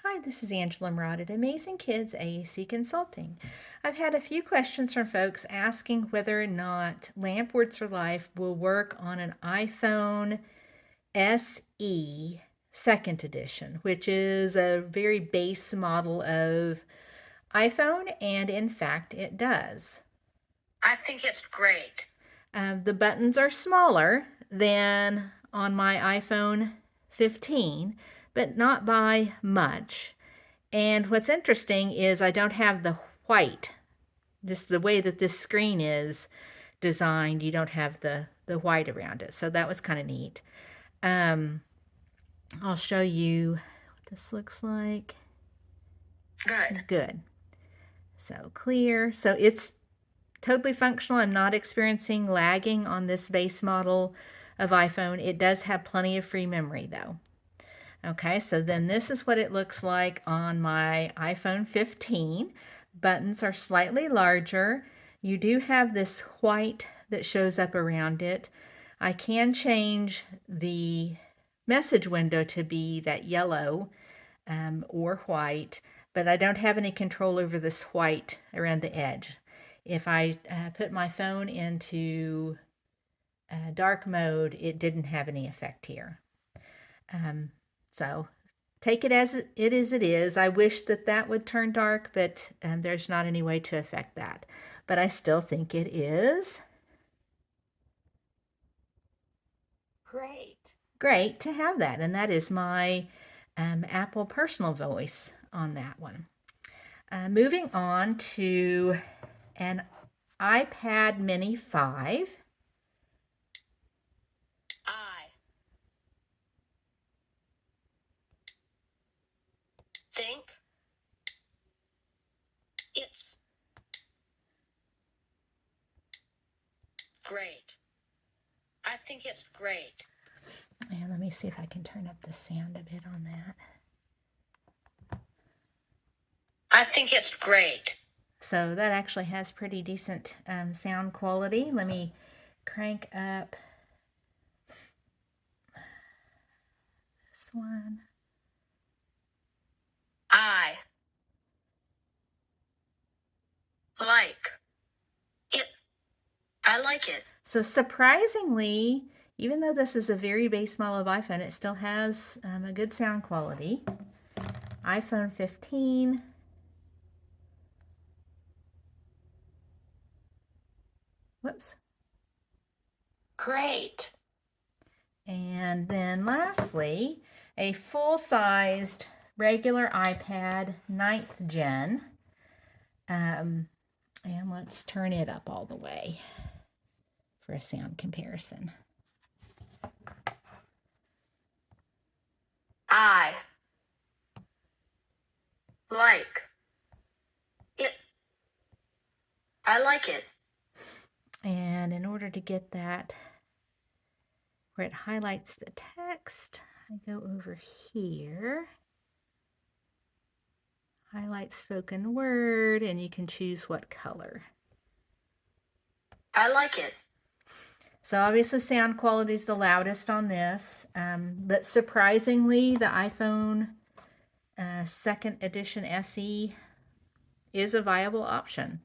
Hi, this is Angela Moorad at Amazing Kids AAC Consulting. I've had a few questions from folks asking whether or not Lamp Words for Life will work on an iPhone SE second edition, which is a very base model of iPhone, and in fact, it does. I think it's great. The buttons are smaller than on my iPhone 15, but not by much. And what's interesting is I don't have the white, just the way that this screen is designed, you don't have the white around it. So that was kind of neat. I'll show you what this looks like. Good. Good. So clear. So it's totally functional. I'm not experiencing lagging on this base model of iPhone. It does have plenty of free memory though. Okay, so then this is what it looks like on my iPhone 15. Buttons are slightly larger. You do have this white that shows up around it. I can change the message window to be that yellow or white, but I don't have any control over this white around the edge. If I put my phone into dark mode, it didn't have any effect here. So take it as it is. I wish that would turn dark, but there's not any way to affect that. But I still think it is great to have that. And that is my Apple personal voice on that one. Moving on to an iPad Mini 5. I think it's great. I think it's great. And let me see if I can turn up the sound a bit on that. I think it's great. So that actually has pretty decent sound quality. Let me crank up this one. I like it. I like it. So surprisingly, even though this is a very base model of iPhone, it still has a good sound quality. iPhone 15. Whoops. Great. And then lastly, a full-sized regular iPad 9th gen. And let's turn it up all the way for a sound comparison. I like it. I like it. And in order to get that where it highlights the text, I go over here, highlight spoken word, and you can choose what color. I like it. So obviously sound quality is the loudest on this, but surprisingly the iPhone 2nd edition SE is a viable option.